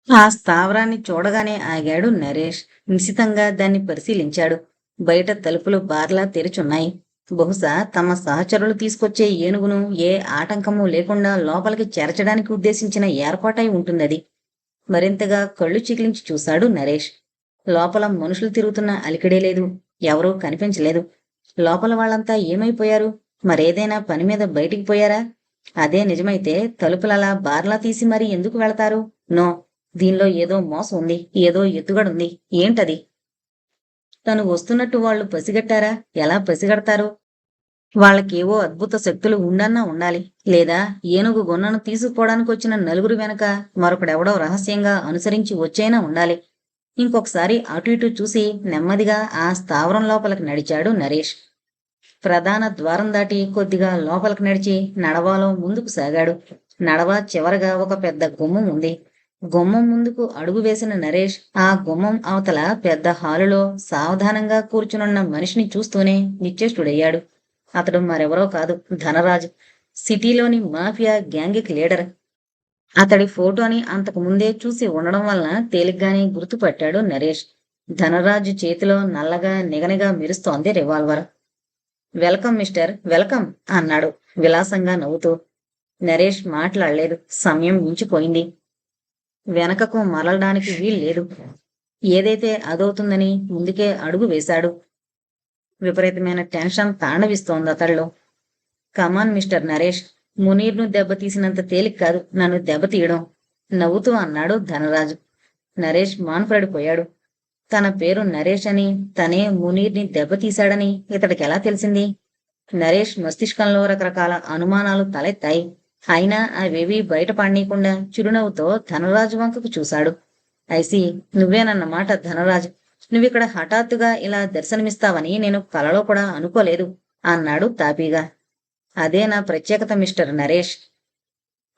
ఆ స్థావరాన్ని చూడగానే ఆగాడు నరేష్. నిశితంగా దాన్ని పరిశీలించాడు. బయట తలుపులు బార్లా తెరిచున్నాయి. బహుశా తమ సహచరులు తీసుకొచ్చే ఏనుగును ఏ ఆటంకము లేకుండా లోపలికి చేర్చడానికి ఉద్దేశించిన ఏర్పాటై ఉంటుందది. మరింతగా కళ్ళు చికిలించి చూశాడు నరేష్. లోపల మనుషులు తిరుగుతున్న అలికిడే లేదు. ఎవరూ కనిపించలేదు. లోపల వాళ్ళంతా ఏమైపోయారు? మరేదైనా పని మీద బయటికి పోయారా? అదే నిజమైతే తలుపులలా బార్లా తీసి మరీ ఎందుకు వెళతారు? నో, దీనిలో ఏదో మోసం ఉంది. ఏదో ఎత్తుగడుంది. ఏంటది? తను వస్తున్నట్టు వాళ్ళు పసిగట్టారా? ఎలా పసిగడతారు? వాళ్ళకేవో అద్భుత శక్తులు ఉండన్నా ఉండాలి. లేదా ఏనుగు గొన్నను తీసుకుపోవడానికి వచ్చిన నలుగురు వెనక మరొకడెవడో రహస్యంగా అనుసరించి వచ్చైనా ఉండాలి. ఇంకొకసారి అటు ఇటు చూసి నెమ్మదిగా ఆ స్థావరం లోపలికి నడిచాడు నరేష్. ప్రధాన ద్వారం దాటి కొద్దిగా లోపలికి నడిచి నడవాలో ముందుకు సాగాడు. నడవ చివరగా ఒక పెద్ద గుమ్మం ఉంది. గుమ్మం ముందుకు అడుగు వేసిన నరేష్ ఆ గుమ్మం అవతల పెద్ద హాలులో సావధానంగా కూర్చునున్న మనిషిని చూస్తూనే నిశ్చేష్టుడయ్యాడు. అతడు మరెవరో కాదు, ధనరాజు. సిటీలోని మాఫియా గ్యాంగిక్ లీడర్. అతడి ఫోటోని అంతకు ముందే చూసి ఉండడం వలన తేలిగ్గానే గుర్తుపట్టాడు నరేష్. ధనరాజు చేతిలో నల్లగా నిగనిగా మెరుస్తోంది రివాల్వర్. వెల్కమ్ మిస్టర్, వెల్కమ్ అన్నాడు విలాసంగా నవ్వుతూ. నరేష్ మాట్లాడలేదు. సమయం మించిపోయింది. వెనకకు మరలడానికి వీల్లేదు. ఏదైతే అదవుతుందని ముందుకే అడుగు వేశాడు. విపరీతమైన టెన్షన్ తాండవిస్తోంది అతడిలో. కమాన్ మిస్టర్ నరేష్, మునీర్ను దెబ్బతీసినంత తేలిక కాదు నన్ను దెబ్బతీయడం, నవ్వుతూ అన్నాడు ధనరాజు. నరేష్ మాన్పడిపోయాడు. తన పేరు నరేష్ అని, తనే మునీర్ని దెబ్బతీశాడని ఇతడికెలా తెలిసింది? నరేష్ మస్తిష్కంలో రకరకాల అనుమానాలు తలెత్తాయి. అయినా అవేవీ బయట పడనీయకుండా చిరునవ్వుతో ధనరాజు వంకకు చూశాడు. ఐసి, నువ్వేనన్నమాట ధనరాజు. నువ్విక్కడ హఠాత్తుగా ఇలా దర్శనమిస్తావని నేను కలలో కూడా అనుకోలేదు అన్నాడు తాపీగా. అదే నా ప్రత్యేకత మిస్టర్ నరేష్.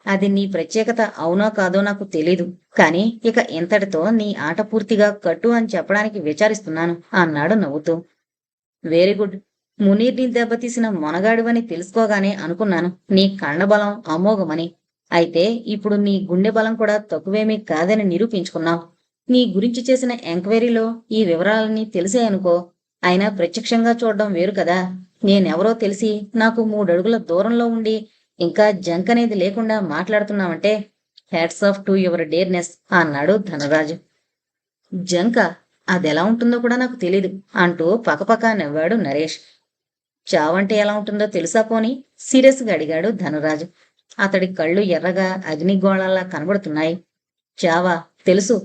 అది నీ ప్రత్యేకత అవునో కాదో నాకు తెలీదు. కాని ఇక ఇంతటితో నీ ఆట పూర్తిగా కట్టు అని చెప్పడానికి విచారిస్తున్నాను అన్నాడు నవ్వుతూ. Very good. మునీర్ని దెబ్బతీసిన మొనగాడివని తెలుసుకోగానే అనుకున్నాను నీ కండబలం అమోఘమని. అయితే ఇప్పుడు నీ గుండె బలం కూడా తక్కువేమీ కాదని నిరూపించుకున్నావు. నీ గురించి చేసిన ఎంక్వైరీలో ఈ వివరాలన్నీ తెలిసాయనుకో. అయినా ప్రత్యక్షంగా చూడడం వేరు కదా. నేనెవరో తెలిసి నాకు 3 అడుగుల దూరంలో ఉండి ఇంకా జంక్ అనేది లేకుండా మాట్లాడుతున్నావంటే హ్యాట్స్ ఆఫ్ టు యువర్ డేర్నెస్ అన్నాడు ధనరాజు. జంక? అదెలా ఉంటుందో కూడా నాకు తెలీదు అంటూ పకపకా నవ్వాడు నరేష్. చావంటే ఎలా ఉంటుందో తెలుసా పోని? సీరియస్గా అడిగాడు ధనరాజు. అతడి కళ్ళు ఎర్రగా అగ్నిగోళాల్లా కనబడుతున్నాయి. చావా? తెలుసు.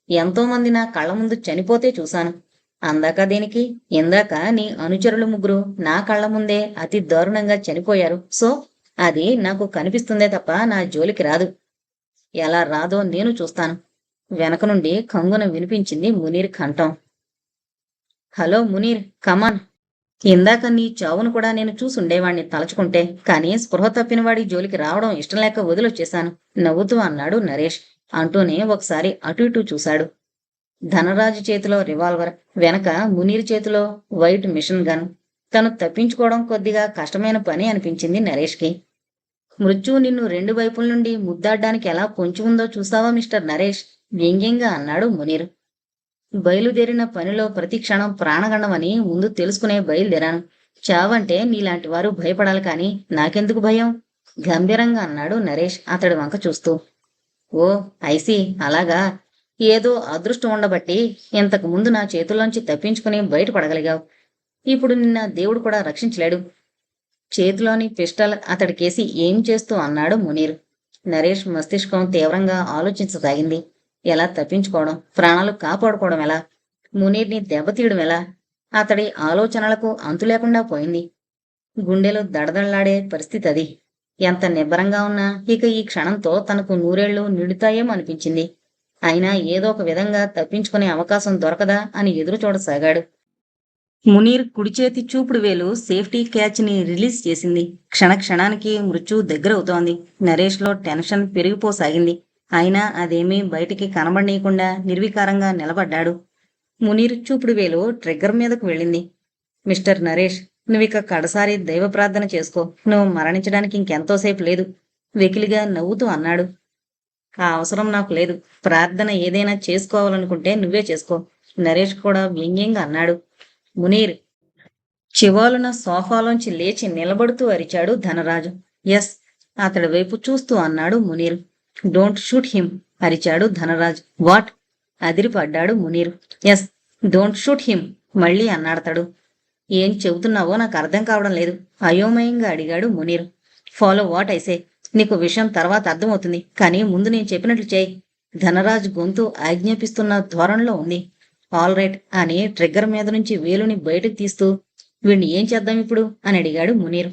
ఎంతో మంది నా కళ్ళ ముందు చనిపోతే చూశాను. అందాక దేనికి? ఇందాక నీ అనుచరులు 3 నా కళ్ళ ముందే అతి దారుణంగా చనిపోయారు. సో అది నాకు కనిపిస్తుందే తప్ప నా జోలికి రాదు. ఎలా రాదో నేను చూస్తాను. వెనక నుండి కంగున వినిపించింది మునీర్ కంఠం. హలో మునీర్, కమాన్. ఇందాక నీ చావును కూడా నేను చూసుండేవాణ్ణి తలచుకుంటే, కానీ స్పృహ తప్పినవాడి జోలికి రావడం ఇష్టం లేక వదిలొచ్చేశాను నవ్వుతూ అన్నాడు నరేష్. అంటూనే ఒకసారి అటు ఇటు చూశాడు. ధనరాజు చేతిలో రివాల్వర్, వెనక మునీర్ చేతిలో వైట్ మిషన్ గన్. తను తప్పించుకోవడం కొద్దిగా కష్టమైన పని అనిపించింది నరేష్కి. మృత్యువు నిన్ను 2 వైపుల నుండి ముద్దాడ్డానికి ఎలా పొంచి ఉందో చూసావా మిస్టర్ నరేష్? వ్యంగ్యంగా అన్నాడు మునీర్. బయలుదేరిన పనిలో ప్రతి క్షణం ప్రాణగండమని ముందు తెలుసుకునే బయలుదేరాను. చావంటే నీలాంటి వారు భయపడాలి కాని నాకెందుకు భయం? గంభీరంగా అన్నాడు నరేష్ అతడి వంక చూస్తూ. ఓ ఐసి, అలాగా. ఏదో అదృష్టం ఉండబట్టి ఇంతకు ముందు నా చేతుల్లోంచి తప్పించుకుని బయటపడగలిగావు. ఇప్పుడు నిన్న దేవుడు కూడా రక్షించలేడు. చేతిలోని పిస్టల్ అతడికేసి ఏం చేస్తూ అన్నాడు మునీర్. నరేష్ మస్తిష్కం తీవ్రంగా ఆలోచించసాగింది. ఎలా తప్పించుకోవడం, ప్రాణాలు కాపాడుకోవడం ఎలా, మునీర్ని దెబ్బతీయడం ఎలా? అతడి ఆలోచనలకు అంతు లేకుండా పోయింది. గుండెలు దడదళ్లాడే పరిస్థితి అది. ఎంత నిబ్బరంగా ఉన్నా ఇక ఈ క్షణంతో తనకు 100 ఏళ్లు నిండుతాయేమో అనిపించింది. అయినా ఏదో ఒక విధంగా తప్పించుకునే అవకాశం దొరకదా అని ఎదురు చూడసాగాడు. మునీర్ కుడిచేతి చూపుడు వేలు సేఫ్టీ క్యాచ్ ని రిలీజ్ చేసింది. క్షణానికి మృత్యువు దగ్గరవుతోంది. నరేష్ లో టెన్షన్ పెరిగిపోసాగింది. అయినా అదేమీ బయటికి కనబడనీయకుండా నిర్వికారంగా నిలబడ్డాడు. మునీర్ చూపుడు వేలు ట్రిగ్గర్ మీదకు వెళ్ళింది. మిస్టర్ నరేష్, నువ్విక కడసారి దైవ ప్రార్థన చేసుకో. నువ్వు మరణించడానికి ఇంకెంతోసేపు లేదు, వెకిలిగా నవ్వుతూ అన్నాడు. ఆ అవసరం నాకు లేదు. ప్రార్థన ఏదైనా చేసుకోవాలనుకుంటే నువ్వే చేసుకో. నరేష్ కూడా వ్యంగ్యంగా అన్నాడు. మునీర్ చివాలున సోఫాలోంచి లేచి నిలబడుతూ అరిచాడు ధనరాజు. ఎస్, అతడి వైపు చూస్తూ అన్నాడు మునీర్. డోంట్ షూట్ హిమ్, అరిచాడు ధనరాజ్. వాట్? అదిరిపడ్డాడు Munir. Yes, don't shoot him, మళ్ళీ అన్నాడతడు. ఏం చెబుతున్నావో నాకు అర్థం కావడం లేదు, అయోమయంగా అడిగాడు మునీర్. Follow what ఐసే. నీకు విషయం తర్వాత అర్థమవుతుంది, కానీ ముందు నేను చెప్పినట్లు చేయి. ధనరాజ్ గొంతు ఆజ్ఞాపిస్తున్న ధోరణిలో ఉంది. ఆల్ రైట్ అని ట్రిగ్గర్ మీద నుంచి వేలుని బయటకు తీస్తూ, వీణ్ణి ఏం చేద్దాం ఇప్పుడు అని అడిగాడు మునీర్.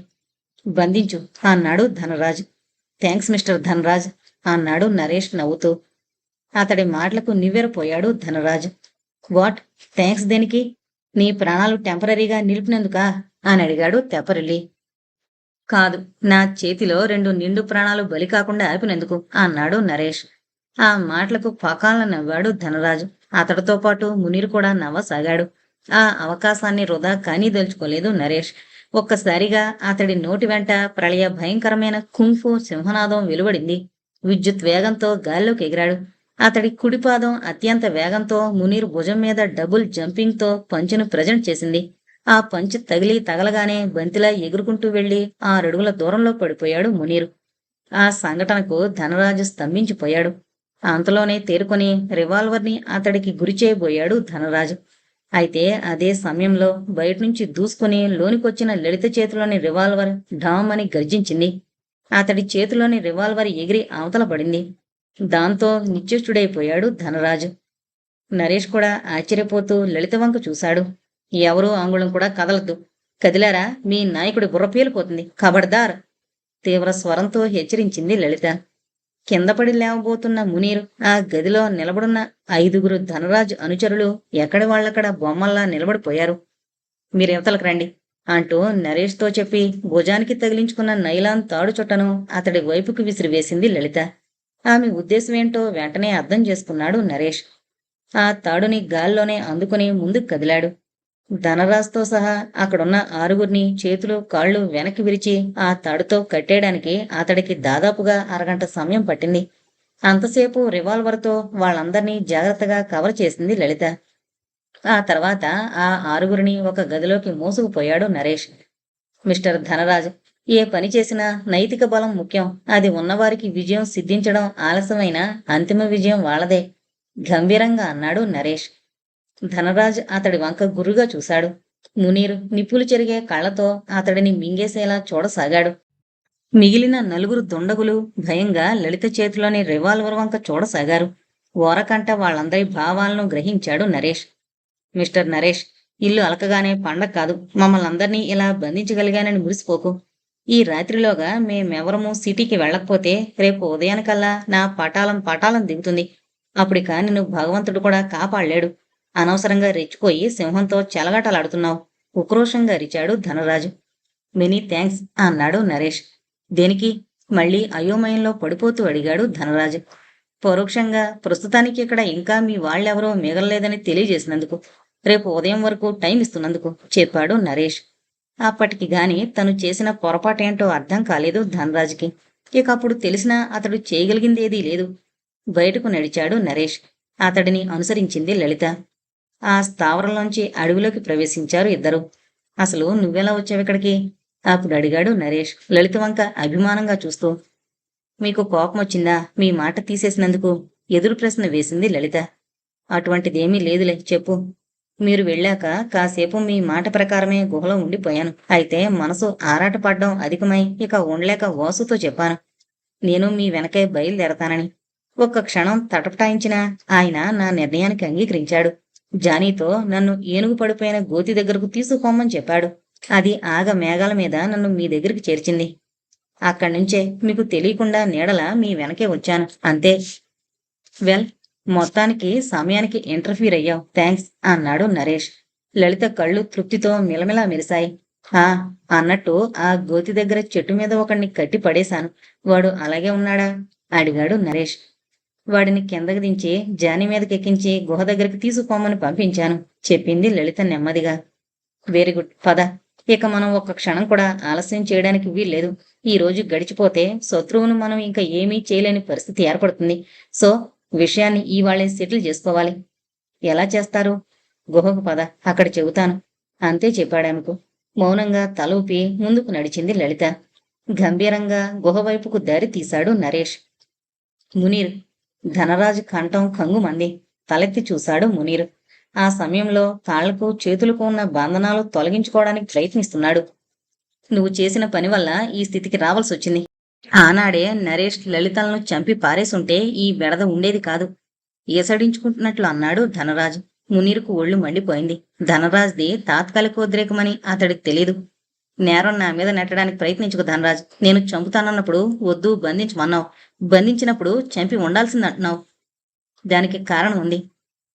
బంధించు అన్నాడు ధనరాజ్. థ్యాంక్స్ మిస్టర్ ధనరాజ్ అన్నాడు నరేష్ నవ్వుతూ. అతడి మాటలకు నివ్వెరపోయాడు ధనరాజ్. వాట్? థ్యాంక్స్ దేనికి? నీ ప్రాణాలు టెంపరీగా నిలిపినందుకా అని అడిగాడు తెపరిల్లి. కాదు, నా చేతిలో 2 నిండు ప్రాణాలు బలి కాకుండా ఆపినందుకు అన్నాడు నరేష్. ఆ మాటలకు పకాలను నవ్వాడు ధనరాజు. అతడితో పాటు మునీర్ కూడా నవ్వసాగాడు. ఆ అవకాశాన్ని వృధా కానీ దలుచుకోలేదు నరేష్. ఒక్కసారిగా అతడి నోటి వెంట ప్రళయ భయంకరమైన కుంఫు సింహనాదం వెలువడింది. విద్యుత్ వేగంతో గాల్లోకి ఎగిరాడు. అతడి కుడిపాదం అత్యంత వేగంతో మునీర్ భుజం మీద డబుల్ జంపింగ్తో పంచును ప్రజెంట్ చేసింది. ఆ పంచు తగలగానే బంతిలా ఎగురుకుంటూ వెళ్లి 6 అడుగుల దూరంలో పడిపోయాడు మునీరు. ఆ సంఘటనకు ధనరాజు స్తంభించిపోయాడు. అంతలోనే తేరుకొని రివాల్వర్ని అతడికి గురి చేయబోయాడు ధనరాజు. అయితే అదే సమయంలో బయటనుంచి దూసుకుని లోనికొచ్చిన లలిత చేతిలోని రివాల్వర్ ఢామ్ అని గర్జించింది. అతడి చేతిలోని రివాల్వర్ ఎగిరి అవతల పడింది. దాంతో నిశ్చేష్టుడైపోయాడు ధనరాజు. నరేష్ కూడా ఆశ్చర్యపోతూ లలిత వంక చూశాడు. ఎవరూ అంగుళం కూడా కదలద్దు. కదిలారా మీ నాయకుడి బుర్ర పేలిపోతుంది, ఖబర్దార్! తీవ్ర స్వరంతో హెచ్చరించింది లలిత. కిందపడి లేవబోతున్న మునీర్ ఆ గదిలో నిలబడున్న 5గురు ధనరాజు అనుచరులు ఎక్కడి వాళ్ళక్కడ బొమ్మల్లా నిలబడిపోయారు. మీరెవతలకు రండి అంటూ నరేష్తో చెప్పి భుజానికి తగిలించుకున్న నైలాన్ తాడు చుట్టను అతడి వైపుకు విసిరివేసింది లలిత. ఆమె ఉద్దేశమేంటో వెంటనే అర్థం చేసుకున్నాడు నరేష్. ఆ తాడుని గాల్లోనే అందుకుని ముందుకు కదిలాడు. ధనరాజ్తో సహా అక్కడున్న 6గురిని చేతులు కాళ్ళు వెనక్కి విరిచి ఆ తాడుతో కట్టేయడానికి అతడికి దాదాపుగా అరగంట సమయం పట్టింది. అంతసేపు రివాల్వర్తో వాళ్ళందర్నీ జాగ్రత్తగా కవర్ చేసింది లలిత. ఆ తర్వాత ఆ 6గురిని ఒక గదిలోకి మోసుకుపోయాడు నరేష్. మిస్టర్ ధనరాజ్, ఏ పని చేసినా నైతిక బలం ముఖ్యం. అది ఉన్నవారికి విజయం సిద్ధించడం ఆలస్యమైన అంతిమ విజయం వాళ్లదే, గంభీరంగా అన్నాడు నరేష్. ధనరాజ్ అతడి వంక గురుగా చూశాడు. మునీర్ నిప్పులు చెరిగే కళ్లతో అతడిని మింగేసేలా చూడసాగాడు. మిగిలిన 4 దుండగులు భయంగా లలిత చేతిలోని రివాల్వర్ వంక చూడసాగారు. ఓరకంట వాళ్ళందరి భావాలను గ్రహించాడు నరేష్. మిస్టర్ నరేష్, ఇల్లు అలకగానే పండగ కాదు. మమ్మల్ని అందరినీ ఇలా బంధించగలిగానని మురిసిపోకు. ఈ రాత్రిలోగా మేమెవరము సిటీకి వెళ్ళకపోతే రేపు ఉదయానికల్లా నా పటాలం దిగుతుంది. అప్పుడిక నిన్ను భగవంతుడు కూడా కాపాడలేడు. అనవసరంగా రెచ్చిపోయి సింహంతో చెలగాటలాడుతున్నావు, ఉక్రోషంగా అరిచాడు ధనరాజు. మెనీ థ్యాంక్స్ అన్నాడు నరేష్. దేనికి? మళ్ళీ అయోమయంలో పడిపోతూ అడిగాడు ధనరాజు. పరోక్షంగా ప్రస్తుతానికి ఇక్కడ ఇంకా మీ వాళ్ళెవరో మిగలలేదని తెలియజేసినందుకు, రేపు ఉదయం వరకు టైం ఇస్తున్నందుకు చెప్పాడు నరేష్. అప్పటికి గాని తను చేసిన పొరపాటేంటో అర్థం కాలేదు ధనరాజుకి. ఇక అప్పుడు తెలిసినా అతడు చేయగలిగిందేదీ లేదు. బయటకు నడిచాడు నరేష్. అతడిని అనుసరించింది లలిత. ఆ స్థావరంలోంచి అడవిలోకి ప్రవేశించారు ఇద్దరు. అసలు నువ్వెలా వచ్చావిక్కడికి? అప్పుడు అడిగాడు నరేష్ లలిత వంక అభిమానంగా చూస్తూ. మీకు కోపం వచ్చిందా మీ మాట తీసేసినందుకు? ఎదురు ప్రశ్న వేసింది లలిత. అటువంటిదేమీ లేదులే, చెప్పు. మీరు వెళ్ళాక కాసేపు మీ మాట ప్రకారమే గుహలో ఉండిపోయాను. అయితే మనసు ఆరాటపడ్డం అధికమై ఇక ఉండలేక వాసుతో చెప్పాను, నేను మీ వెనకే బయలుదేరతానని. ఒక్క క్షణం తటపటాయించిన ఆయన నా నిర్ణయానికి అంగీకరించాడు. జానీతో నన్ను ఏనుగు పడిపోయిన గోతి దగ్గరకు తీసుకుపోమని చెప్పాడు. అది ఆగ మేఘాల మీద నన్ను మీ దగ్గరికి చేర్చింది. అక్కడి నుంచే మీకు తెలియకుండా నీడలా మీ వెనకే వచ్చాను, అంతే. వెల్, మొత్తానికి సమయానికి ఇంటర్ఫీర్ అయ్యావు, థ్యాంక్స్ అన్నాడు నరేష్. లలిత కళ్ళు తృప్తితో మిలమిలా మెరిశాయి. అన్నట్టు ఆ గోతి దగ్గర చెట్టు మీద ఒకడిని కట్టి పడేశాను. వాడు అలాగే ఉన్నాడా అడిగాడు నరేష్. వాడిని కిందకి దించి జాని మీదకెక్కించి గుహ దగ్గరికి తీసుకుపోమని పంపించాను, చెప్పింది లలిత నెమ్మదిగా. వెరీ గుడ్, పద. ఇక మనం ఒక్క క్షణం కూడా ఆలస్యం చేయడానికి వీల్లేదు. ఈ రోజు గడిచిపోతే శత్రువును మనం ఇంకా ఏమీ చేయలేని పరిస్థితి ఏర్పడుతుంది. సో విషయాన్ని ఇవాళే సెటిల్ చేసుకోవాలి. ఎలా చేస్తారు? గుహకు పద, అక్కడ చెబుతాను. అంతే చెప్పాడామెకు. మౌనంగా తల ఊపి ముందుకు నడిచింది లలిత. గంభీరంగా గుహ వైపుకు దారి తీశాడు నరేష్. మునీర్. ధనరాజు కంఠం కంగుమంది. తలెత్తి చూశాడు మునీర్. ఆ సమయంలో కాళ్లకు చేతులకు ఉన్న బంధనాలు తొలగించుకోవడానికి ప్రయత్నిస్తున్నాడు. నువ్వు చేసిన పని వల్ల ఈ స్థితికి రావాల్సొచ్చింది. ఆనాడే నరేష్ లలితలను చంపి పారేసుంటే ఈ బెడద ఉండేది కాదు. ఈసడించుకుంటున్నట్లు అన్నాడు ధనరాజు. మునీరుకు ఒళ్ళు మండిపోయింది. ధనరాజ్ది తాత్కాలికోద్రేకమని అతడికి తెలీదు. నేరం నా మీద నెట్టడానికి ప్రయత్నించుకు ధనరాజ్. నేను చంపుతానన్నప్పుడు వద్దు బంధించమన్నావు. బంధించినప్పుడు చంపి ఉండాల్సిందంటున్నావు. దానికి కారణం ఉంది.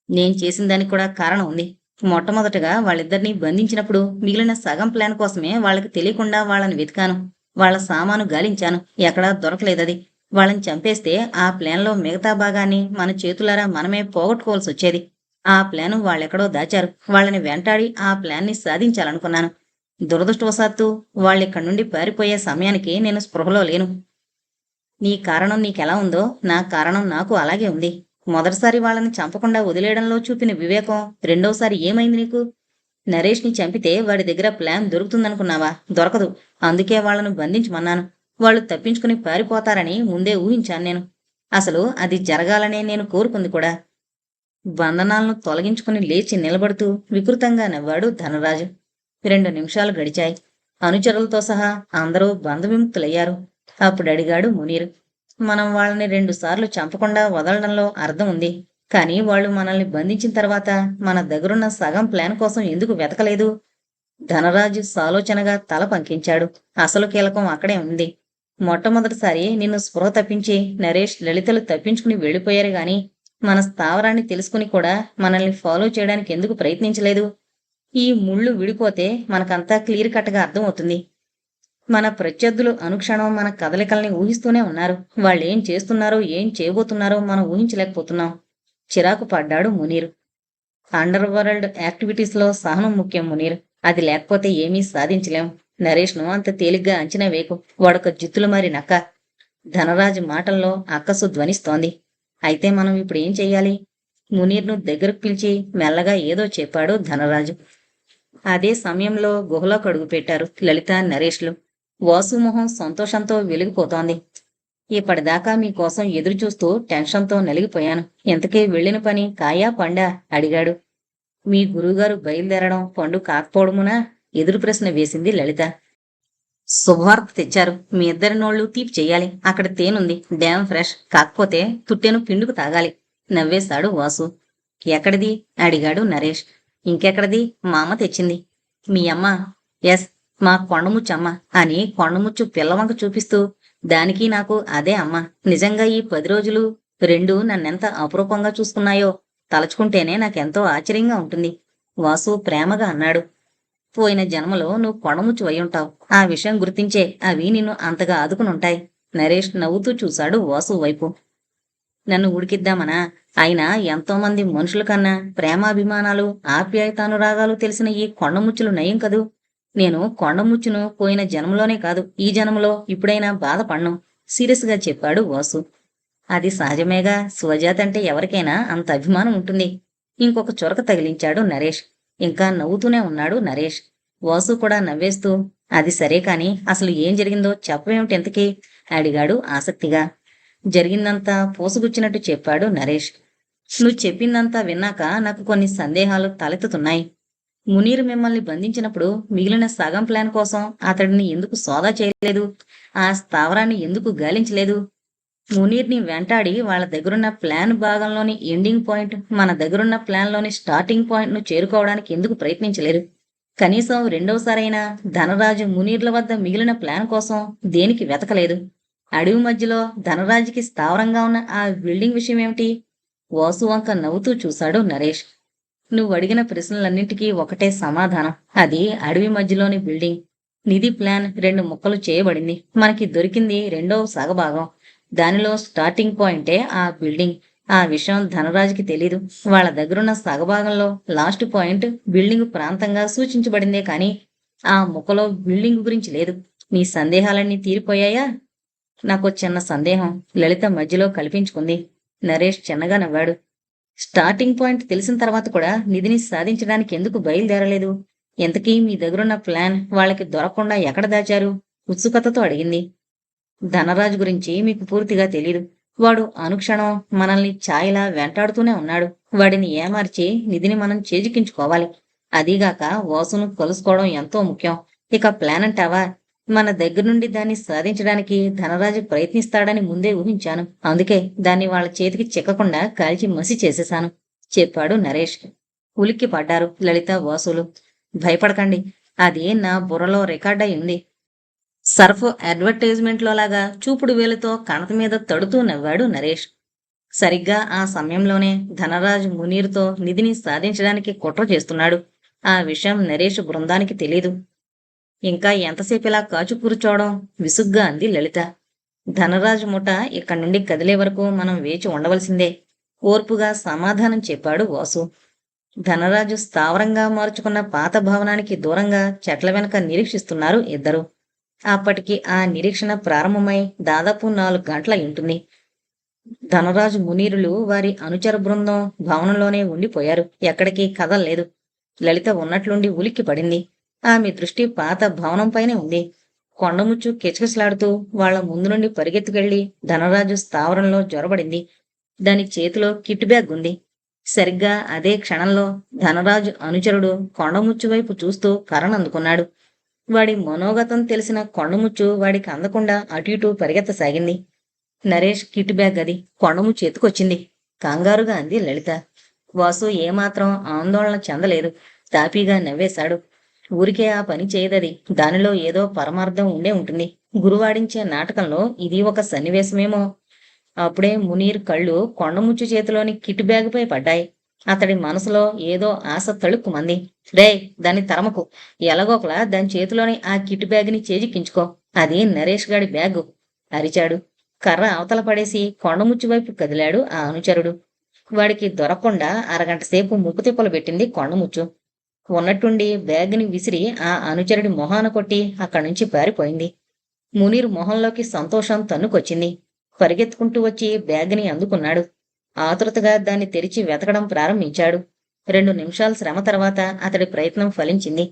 నేను చేసిన దానికి కూడా కారణం ఉంది. మొట్టమొదటగా వాళ్ళిద్దరినీ బంధించినప్పుడు మిగిలిన సగం ప్లాన్ కోసమే వాళ్ళకి తెలియకుండా వాళ్ళని వెతికాను. వాళ్ళ సామాను గాలించాను. ఎక్కడా దొరకలేదది. వాళ్ళని చంపేస్తే ఆ ప్లాన్లో మిగతా భాగాన్ని మన చేతులారా మనమే పోగొట్టుకోవాల్సి వచ్చేది. ఆ ప్లాను వాళ్ళెక్కడో దాచారు. వాళ్ళని వెంటాడి ఆ ప్లాన్ని సాధించాలనుకున్నాను. దురదృష్టవశాత్తు వాళ్ళిక్కడి నుండి పారిపోయే సమయానికి నేను స్పృహలో లేను. నీ కారణం నీకెలా ఉందో నా కారణం నాకు అలాగే ఉంది. మొదటిసారి వాళ్ళని చంపకుండా వదిలేయడంలో చూపిన వివేకం రెండోసారి ఏమైంది నీకు? నరేష్ని చంపితే వాడి దగ్గర ప్లాన్ దొరుకుతుందనుకున్నావా? దొరకదు. అందుకే వాళ్ళను బంధించమన్నాను. వాళ్ళు తప్పించుకుని పారిపోతారని ముందే ఊహించాను నేను. అసలు అది జరగాలనే నేను కోరుకుంది కూడా. బంధనాలను తొలగించుకుని లేచి నిలబడుతూ వికృతంగా నవ్వాడు ధనరాజు. 2 నిమిషాలు గడిచాయి. అనుచరులతో సహా అందరూ బంధవిముక్తులయ్యారు. అప్పుడు అడిగాడు మునీర్. మనం వాళ్ళని 2 సార్లు చంపకుండా వదలడంలో అర్థం ఉంది. కానీ వాళ్ళు మనల్ని బంధించిన తర్వాత మన దగ్గరున్న సగం ప్లాన్ కోసం ఎందుకు వెతకలేదు? ధనరాజు సాలోచనగా తల పంకించాడు. అసలు కీలకం అక్కడే ఉంది. మొట్టమొదటిసారి నిన్ను స్పృహ తప్పించి నరేష్ లలితలు తప్పించుకుని వెళ్ళిపోయారు గాని మన స్థావరాన్ని తెలుసుకుని కూడా మనల్ని ఫాలో చేయడానికి ఎందుకు ప్రయత్నించలేదు? ఈ ముళ్ళు విడిపోతే మనకంతా క్లియర్ కట్గా అర్థం అవుతుంది. మన ప్రత్యర్థులు అనుక్షణం మన కదలికల్ని ఊహిస్తూనే ఉన్నారు. వాళ్ళేం చేస్తున్నారో ఏం చేయబోతున్నారో మనం ఊహించలేకపోతున్నాం. చిరాకు పడ్డాడు మునీర్. అండర్ వరల్డ్ యాక్టివిటీస్లో సహనం ముఖ్యం మునీర్. అది లేకపోతే ఏమీ సాధించలేం. నరేష్ను అంత తేలిగ్గా అంచనా వేకు. వాడొక జిత్తులు మారి నక్క. ధనరాజు మాటల్లో అక్కసు ధ్వనిస్తోంది. అయితే మనం ఇప్పుడు ఏం చెయ్యాలి? మునీర్ను దగ్గరకు పిలిచి మెల్లగా ఏదో చెప్పాడు ధనరాజు. అదే సమయంలో గుహలోకి అడుగుపెట్టారు లలిత, నరేష్లు. వాసుమొహం సంతోషంతో వెలిగిపోతోంది. ఇప్పటిదాకా మీకోసం ఎదురుచూస్తూ టెన్షన్తో నలిగిపోయాను. ఇంతకీ వెళ్ళిన పని కాయా పండా? అడిగాడు. మీ గురువుగారు బయలుదేరడం పండు కాకపోవడమునా? ఎదురు ప్రశ్న వేసింది లలిత. శుభవార్త తెచ్చారు. మీ ఇద్దరి నోళ్లు తీపి చెయ్యాలి. అక్కడ తేనుంది, డ్యామ్ ఫ్రెష్. కాకపోతే తుట్టెను పిండుకు తాగాలి. నవ్వేశాడు వాసు. ఎక్కడిది? అడిగాడు నరేష్. ఇంకెక్కడిది? మా అమ్మ తెచ్చింది. మీ అమ్మ? ఎస్, మా కొండముచ్చమ్మ అని కొండముచ్చు పిల్లవంక చూపిస్తూ, దానికి నాకు అదే అమ్మ. నిజంగా ఈ 10 రోజులు రెండు నన్నెంత అపురూపంగా చూసుకున్నాయో తలచుకుంటేనే నాకెంతో ఆశ్చర్యంగా ఉంటుంది. వాసు ప్రేమగా అన్నాడు. పోయిన జన్మలో నువ్వు కొండముచ్చు అయ్యుంటావు. ఆ విషయం గుర్తించే అవి నిన్ను అంతగా ఆదుకునుంటాయి. నరేష్ నవ్వుతూ చూశాడు వాసు వైపు. నన్ను ఉడికిద్దామనా? అయినా ఎంతోమంది మనుషుల కన్నా ప్రేమాభిమానాలు, ఆప్యాయతానురాగాలు తెలిసిన ఈ కొండముచ్చులు నయం కదూ. నేను కొండముచ్చును పోయిన జన్మలోనే కాదు, ఈ జన్మలో ఇప్పుడైనా బాధపడ్ను సీరియస్ గా చెప్పాడు వాసు. అది సహజమేగా. స్వజాతి అంటే ఎవరికైనా అంత అభిమానం ఉంటుంది. ఇంకొక చొరక తగిలించాడు నరేష్. ఇంకా నవ్వుతూనే ఉన్నాడు నరేష్. వాసు కూడా నవ్వేస్తూ, అది సరే కాని అసలు ఏం జరిగిందో చెప్పవేమిటి ఎంతకీ? అడిగాడు ఆసక్తిగా. జరిగిందంతా పోసుగుచ్చినట్టు చెప్పాడు నరేష్. నువ్వు చెప్పిందంతా విన్నాక నాకు కొన్ని సందేహాలు తలెత్తుతున్నాయి. మునీర్ మిమ్మల్ని బంధించినప్పుడు మిగిలిన సగం ప్లాన్ కోసం అతడిని ఎందుకు సోదా చేయలేదు? ఆ స్థావరాన్ని ఎందుకు గాలించలేదు? మునీర్ని వెంటాడి వాళ్ళ దగ్గరున్న ప్లాన్ భాగంలోని ఎండింగ్ పాయింట్, మన దగ్గరున్న ప్లాన్లోని స్టార్టింగ్ పాయింట్ ను చేరుకోవడానికి ఎందుకు ప్రయత్నించలేరు? కనీసం రెండవసారైనా ధనరాజు మునీర్ల వద్ద మిగిలిన ప్లాన్ కోసం దేనికి వెతకలేదు? అడవి మధ్యలో ధనరాజుకి స్థావరంగా ఉన్న ఆ బిల్డింగ్ విషయం ఏమిటి? వాసు వంక నవ్వుతూ చూశాడు నరేష్. నువ్వు అడిగిన ప్రశ్నలన్నింటికీ ఒకటే సమాధానం. అది అడవి మధ్యలోని బిల్డింగ్. నిధి ప్లాన్ 2 ముక్కలు చేయబడింది. మనకి దొరికింది రెండవ సగభాగం. దానిలో స్టార్టింగ్ పాయింటే ఆ బిల్డింగ్. ఆ విషయం ధనరాజుకి తెలీదు. వాళ్ళ దగ్గరున్న సగభాగంలో లాస్ట్ పాయింట్ బిల్డింగ్ ప్రాంతంగా సూచించబడిందే కాని ఆ ముఖంలో బిల్డింగ్ గురించి లేదు. నీ సందేహాలన్నీ తీరిపోయాయా? నాకో చిన్న సందేహం లలిత మధ్యలో కల్పించుకుంది. నరేష్ చిన్నగా నవ్వాడు. స్టార్టింగ్ పాయింట్ తెలిసిన తర్వాత కూడా నిధిని సాధించడానికి ఎందుకు బయలుదేరలేదు? ఇంతకీ మీ దగ్గరున్న ప్లాన్ వాళ్ళకి దొరకకుండా ఎక్కడ దాచారు? ఉత్సుకతతో అడిగింది. ధనరాజు గురించి మీకు పూర్తిగా తెలీదు. వాడు అనుక్షణం మనల్ని ఛాయలా వెంటాడుతూనే ఉన్నాడు. వాడిని ఏమార్చి నిధిని మనం చేజిక్కించుకోవాలి. అదీగాక వాసును కలుసుకోవడం ఎంతో ముఖ్యం. ఇక ప్లాన్ అంటావా? మన దగ్గర నుండి దాన్ని సాధించడానికి ధనరాజు ప్రయత్నిస్తాడని ముందే ఊహించాను. అందుకే దాన్ని వాళ్ళ చేతికి చిక్కకుండా కాల్చి మసి చేసేశాను చెప్పాడు నరేష్. ఉలిక్కి పడ్డారు లలిత వాసులు. భయపడకండి. అది నా బుర్రలో రికార్డ్ అయి ఉంది. సర్ఫ్ అడ్వర్టైజ్మెంట్లో లాగా చూపుడు వేలుతో కణత మీద తడుతూ నవ్వాడు నరేష్. సరిగ్గా ఆ సమయంలోనే ధనరాజు మునీర్తో నిధిని సాధించడానికి కుట్ర చేస్తున్నాడు. ఆ విషయం నరేష్ బృందానికి తెలీదు. ఇంకా ఎంతసేపు ఇలా కాచు కూర్చోవడం? విసుగ్గా అంది లలిత. ధనరాజు ముఠ ఇక్కడి నుండి కదిలే వరకు మనం వేచి ఉండవలసిందే ఓర్పుగా సమాధానం చెప్పాడు వాసు. ధనరాజు స్థావరంగా మార్చుకున్న పాత భవనానికి దూరంగా చెట్ల వెనక నిరీక్షిస్తున్నారు ఇద్దరు. అప్పటికి ఆ నిరీక్షణ ప్రారంభమై దాదాపు 4 గంటల ఉంటుంది. ధనరాజు మునీరులు వారి అనుచర బృందం భవనంలోనే ఉండిపోయారు. ఎక్కడికి కదల్లేదు. లలిత ఉన్నట్లుండి ఉలిక్కి పడింది. ఆమె దృష్టి పాత భవనంపైనే ఉంది. కొండముచ్చు కిచకిచలాడుతూ వాళ్ల ముందు నుండి పరిగెత్తుకెళ్లి ధనరాజు స్థావరంలో జొరబడింది. దాని చేతిలో కిట్ బ్యాగ్ ఉంది. సరిగ్గా అదే క్షణంలో ధనరాజు అనుచరుడు కొండముచ్చు వైపు చూస్తూ కర్రనందుకున్నాడు. వాడి మనోగతం తెలిసిన కొండముచ్చు వాడికి అందకుండా అటు ఇటూ పరిగెత్తసాగింది. నరేష్ కిట్ బ్యాగ్ అది కొండముచ్చు ఎత్తుకొచ్చింది కంగారుగా అంది లలిత. వాసు ఏమాత్రం ఆందోళన చెందలేదు. తాపీగా నవ్వేశాడు. ఊరికే ఆ పని చేయదది. దానిలో ఏదో పరమార్థం ఉండే ఉంటుంది. గురువాడించే నాటకంలో ఇది ఒక సన్నివేశమేమో. అప్పుడే మునీర్ కళ్ళు కొండముచ్చు చేతిలోని కిట్ బ్యాగుపై పడ్డాయి. అతడి మనసులో ఏదో ఆశ తళుక్కుమంది. రే, దాన్ని తరమకు. ఎలాగోకలా దాని చేతిలోని ఆ కిట్ బ్యాగుని చేజిక్కించుకో. అది నరేష్ గాడి బ్యాగు అరిచాడు. కర్ర అవతల పడేసి కొండముచ్చు వైపు కదిలాడు ఆ అనుచరుడు. వాడికి దొరకకుండా అరగంట సేపు ముప్పు తిప్పలు పెట్టింది కొండముచ్చు. ఉన్నట్టుండి బ్యాగుని విసిరి ఆ అనుచరుడి మొహాన కొట్టి అక్కడి నుంచి పారిపోయింది. మునీర్ మొహంలోకి సంతోషం తన్నుకొచ్చింది. పరిగెత్తుకుంటూ వచ్చి బ్యాగుని అందుకున్నాడు. ఆతృతగా దాన్ని తెరిచి వెతకడం ప్రారంభించాడు. 2 నిమిషాల శ్రమ తర్వాత అతడి ప్రయత్నం ఫలించింది.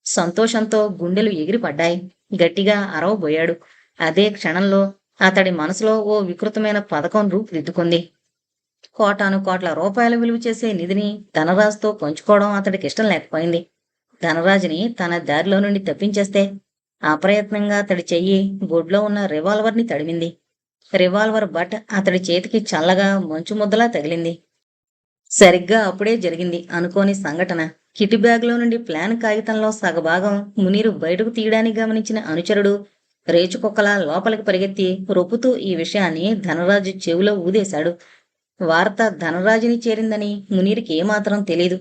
సంతోషంతో గుండెలు ఎగిరిపడ్డాయి. గట్టిగా అరవబోయాడు. అదే క్షణంలో అతడి మనసులో ఓ వికృతమైన పథకం రూపుదిద్దుకుంది. కోటాను కోట్ల రూపాయల విలువ చేసే నిధిని ధనరాజుతో పంచుకోవడం అతడికి ఇష్టం లేకపోయింది. ధనరాజుని తన దారిలో నుండి తప్పించేస్తే అప్రయత్నంగా అతడి చెయ్యి బొడ్లో ఉన్న రివాల్వర్ని తడిమింది. రివాల్వర్ బట్ అతడి చేతికి చల్లగా మంచు ముద్దలా తగిలింది. సరిగ్గా అప్పుడే జరిగింది అనుకోని సంఘటన. కిటి బ్యాగ్లో నుండి ప్లాన్ కాగితంలో సగభాగం మునీరు బయటకు తీయడానికి గమనించిన అనుచరుడు రేచుకొక్కలా లోపలికి పరిగెత్తి రొప్పుతూ ఈ విషయాన్ని ధనరాజు చెవిలో ఊదేశాడు. వార్త ధనరాజుని చేరిందని మునీర్కి ఏమాత్రం తెలీదు.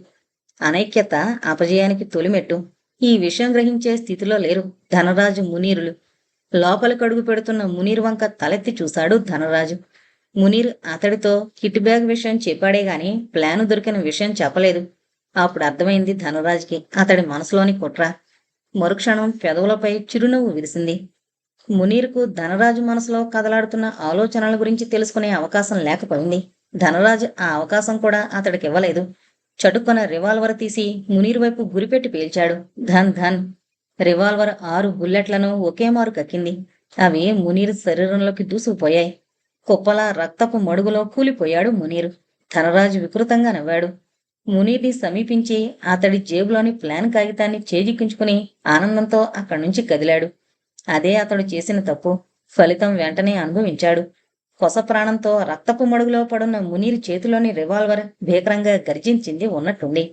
అనైక్యత అపజయానికి తొలిమెట్టు. ఈ విషయం గ్రహించే స్థితిలో లేరు ధనరాజు మునీరులు. లోపలికడుగు పెడుతున్న మునీర్ వంక తలెత్తి చూశాడు ధనరాజు. మునీర్ అతడితో కిట్ బ్యాగ్ విషయం చెప్పాడే గాని ప్లాను దొరికిన విషయం చెప్పలేదు. అప్పుడు అర్థమైంది ధనరాజుకి అతడి మనసులోని కుట్ర. మరుక్షణం పెదవులపై చిరునవ్వు విరిసింది. మునీర్కు ధనరాజు మనసులో కదలాడుతున్న ఆలోచనల గురించి తెలుసుకునే అవకాశం లేకపోయింది. ధనరాజు ఆ అవకాశం కూడా అతడికి ఇవ్వలేదు. చటుక్కున రివాల్వర్ తీసి మునీర్ వైపు గురిపెట్టి పేల్చాడు. ధన్ ధన్. రివాల్వర్ 6 బుల్లెట్లను ఒకేమారు కక్కింది. అవి మునీర్ శరీరంలోకి దూసుకుపోయాయి. కుప్పలా రక్తపు మడుగులో కూలిపోయాడు మునీర్. ధనరాజు వికృతంగా నవ్వాడు. మునీర్ని సమీపించి అతడి జేబులోని ప్లాన్ కాగితాన్ని చేజిక్కించుకుని ఆనందంతో అక్కడి నుంచి కదిలాడు. అదే అతడు చేసిన తప్పు. ఫలితం వెంటనే అనుభవించాడు. కొస ప్రాణంతో రక్తపు మడుగులో పడున్న మునీర్ చేతిలోని రివాల్వర్ భీకరంగా గర్జించింది ఉన్నట్టుండి.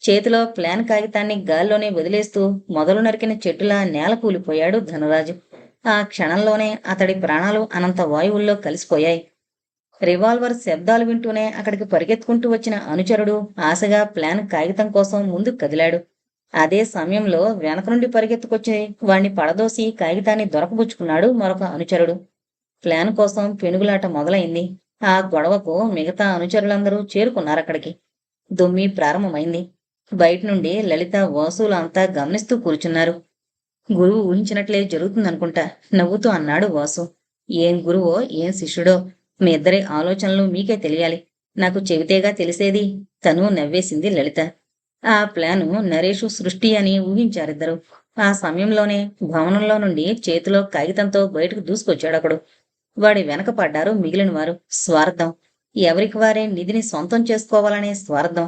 చేతిలో ప్లాన్ కాగితాన్ని గాల్లోనే వదిలేస్తూ మొదలు నరికిన చెట్టులా నేల కూలిపోయాడు ధనరాజు. ఆ క్షణంలోనే అతడి ప్రాణాలు అనంత వాయువుల్లో కలిసిపోయాయి. రివాల్వర్ శబ్దాలు వింటూనే అక్కడికి పరిగెత్తుకుంటూ వచ్చిన అనుచరుడు ఆశగా ప్లాన్ కాగితం కోసం ముందుకు కదిలాడు. అదే సమయంలో వెనక నుండి పరిగెత్తుకొచ్చి వాణ్ణి పడదోసి కాగితాన్ని దొరకబుచ్చుకున్నాడు మరొక అనుచరుడు. ప్లాన్ కోసం పెనుగులాట మొదలైంది. ఆ గొడవకు మిగతా అనుచరులందరూ చేరుకున్నారక్కడికి. దొమ్మి ప్రారంభమైంది. బయట నుండి లలిత వాసులు అంతా గమనిస్తూ కూర్చున్నారు. గురువు ఊహించినట్లే జరుగుతుందనుకుంటా నవ్వుతూ అన్నాడు వాసు. ఏం గురువో ఏం శిష్యుడో మీ ఇద్దరి ఆలోచనలు మీకే తెలియాలి. నాకు చెబితేగా తెలిసేది. తను నవ్వేసింది లలిత. ఆ ప్లాను నరేషు సృష్టి అని ఊహించారిద్దరు. ఆ సమయంలోనే భవనంలో నుండి చేతిలో కాగితంతో బయటకు దూసుకొచ్చాడొకడు. వాడి వెనక పడ్డారు మిగిలిన వారు. స్వార్థం. ఎవరికి వారే నిధిని సొంతం చేసుకోవాలనే స్వార్థం.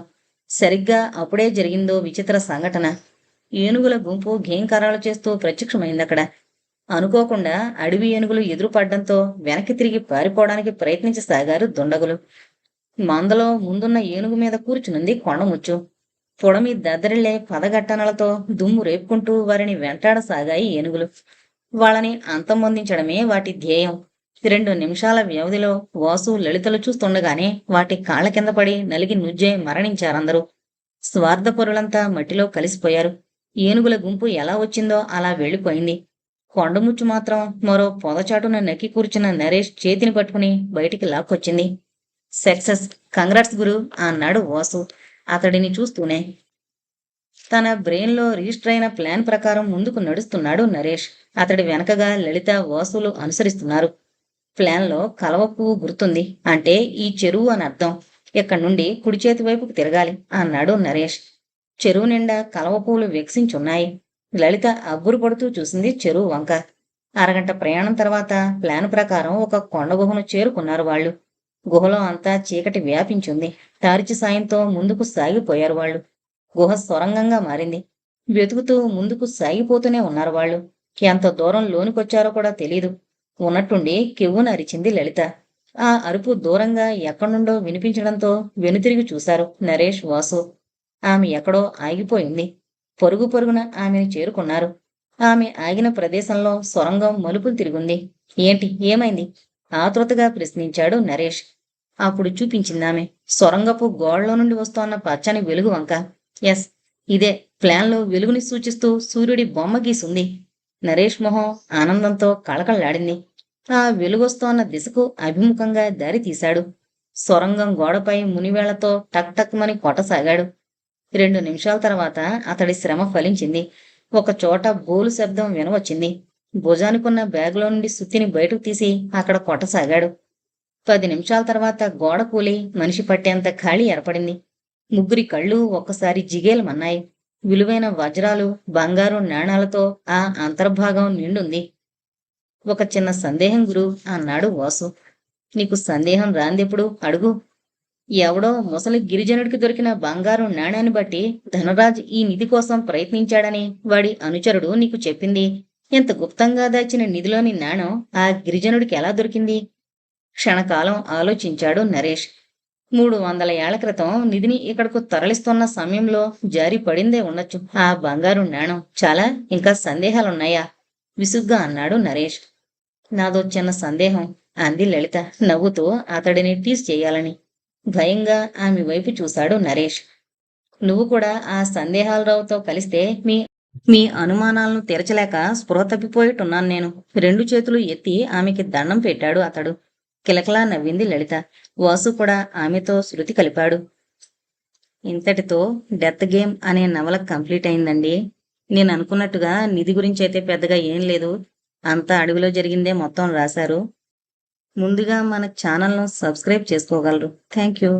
సరిగ్గా అప్పుడే జరిగిందో విచిత్ర సంఘటన. ఏనుగుల గుంపు ఘేంకారాలు చేస్తూ ప్రత్యక్షమైందక్కడ. అనుకోకుండా అడవి ఏనుగులు ఎదురుపడ్డంతో వెనక్కి తిరిగి పారిపోవడానికి ప్రయత్నించసాగారు దుండగులు. మందలో ముందున్న ఏనుగు మీద కూర్చునుంది కొండముచ్చు. పొడమి దద్దరిల్లే పదగట్టనలతో దుమ్ము రేపుకుంటూ వారిని వెంటాడసాగాయి ఏనుగులు. వాళ్ళని అంతమొందించడమే వాటి ధ్యేయం. 2 నిమిషాల వ్యవధిలో వాసు లలితలు చూస్తుండగానే వాటి కాళ్ల కింద పడి నలిగి నుజ్జే మరణించారందరూ. స్వార్థపరులంతా మట్టిలో కలిసిపోయారు. ఏనుగుల గుంపు ఎలా వచ్చిందో అలా వెళ్ళిపోయింది. కొండముచ్చు మాత్రం మరో పొదచాటున నక్కి కూర్చున్న నరేష్ చేతిని పట్టుకుని బయటికి లాక్కొచ్చింది. సక్సెస్. కంగ్రాట్స్ గురు అన్నాడు వాసు అతడిని చూస్తూనే. తన బ్రెయిన్లో రిజిస్టర్ అయిన ప్లాన్ ప్రకారం ముందుకు నడుస్తున్నాడు నరేష్. అతడి వెనకగా లలిత వాసులు అనుసరిస్తున్నారు. ప్లాన్లో కలవ పువ్వు గుర్తుంది. అంటే ఈ చెరువు అని అర్థం. ఇక్కడి నుండి కుడి చేతి వైపుకు తిరగాలి అన్నాడు నరేష్. చెరువు నిండా కలవ పువ్వులు వికసించున్నాయి. లలిత అబ్బురు పడుతూ చూసింది చెరువు వంక. అరగంట ప్రయాణం తర్వాత ప్లాన్ ప్రకారం ఒక కొండ గుహను చేరుకున్నారు వాళ్ళు. గుహలో అంతా చీకటి వ్యాపించింది. టార్చి సాయంతో ముందుకు సాగిపోయారు వాళ్ళు. గుహ సొరంగంగా మారింది. వెతుకుతూ ముందుకు సాగిపోతూనే ఉన్నారు వాళ్ళు. ఎంత దూరం లోనికొచ్చారో కూడా తెలీదు. ఉన్నట్టుండి కెవ్వున అరిచింది లలిత. ఆ అరుపు దూరంగా ఎక్కడ్నుండో వినిపించడంతో వెనుతిరిగి చూశారు నరేష్, వాసు. ఆమె ఎక్కడో ఆగిపోయింది. పరుగు పరుగున ఆమెను చేరుకున్నారు. ఆమె ఆగిన ప్రదేశంలో సొరంగం మలుపులు తిరిగింది. ఏంటి, ఏమైంది? ఆతృతగా ప్రశ్నించాడు నరేష్. అప్పుడు చూపించిందామె సొరంగపు గోడలో నుండి వస్తోన్న పచ్చని వెలుగు వంక. ఎస్, ఇదే. ప్లాన్లో వెలుగుని సూచిస్తూ సూర్యుడి బొమ్మ గీసుంది. నరేష్ మొహం ఆనందంతో కళకళలాడింది. ఆ వెలుగొస్తోన్న దిశకు అభిముఖంగా దారి తీశాడు. సొరంగం గోడపై మునివేళ్లతో టక్ టక్ మని కొట్టసాగాడు. 2 నిమిషాల తర్వాత అతడి శ్రమ ఫలించింది. ఒకచోట బోలు శబ్దం వినవచ్చింది. భుజానికున్న బ్యాగులో నుండి సుత్తిని బయటకు తీసి అక్కడ కొట్టసాగాడు. 10 నిమిషాల తర్వాత గోడ కూలి మనిషి పట్టేంత ఖాళీ ఏర్పడింది. ముగ్గురి కళ్ళు ఒక్కసారి జిగేలమన్నాయి. విలువైన వజ్రాలు, బంగారు నాణాలతో ఆ అంతర్భాగం నిండుంది. ఒక చిన్న సందేహం గురు అన్నాడు వాసు. నీకు సందేహం రాందెప్పుడు అడుగు. ఎవడో ముసలి గిరిజనుడికి దొరికిన బంగారు నాణాన్ని బట్టి ధనరాజ్ ఈ నిధి కోసం ప్రయత్నించాడని వాడి అనుచరుడు నీకు చెప్పింది. ఎంత గుప్తంగా దాచిన నిధిలోని నాణం ఆ గిరిజనుడికి ఎలా దొరికింది? క్షణకాలం ఆలోచించాడు నరేష్. 300 ఏళ్ల క్రితం నిధిని ఇక్కడకు తరలిస్తున్న సమయంలో జారి పడిందే ఉండొచ్చు ఆ బంగారు నాణం. చాలా ఇంకా సందేహాలున్నాయా? విసుగ్గా అన్నాడు నరేష్. నాదో చిన్న సందేహం అంది లలిత నవ్వుతూ అతడిని టీస్ చేయాలని. భయంగా ఆమె వైపు చూశాడు నరేష్. నువ్వు కూడా ఆ సందేహాలరావుతో కలిస్తే మీ అనుమానాలను తీర్చలేక స్పృహ తప్పిపోయేట్టున్నాను నేను. 2 చేతులు ఎత్తి ఆమెకి దండం పెట్టాడు అతడు. కిలకలా నవ్వింది లలిత. వాసు కూడా ఆమెతో శృతి కలిపాడు. ఇంతటితో డెత్ గేమ్ అనే నవల కంప్లీట్ అయిందండి. నేను అనుకున్నట్టుగా నిధి గురించి అయితే పెద్దగా ఏం లేదు. అంతా అడవిలో జరిగిందే మొత్తం రాశారు. ముందుగా మన ఛానల్ను సబ్స్క్రైబ్ చేసుకోగలరు. Thank you.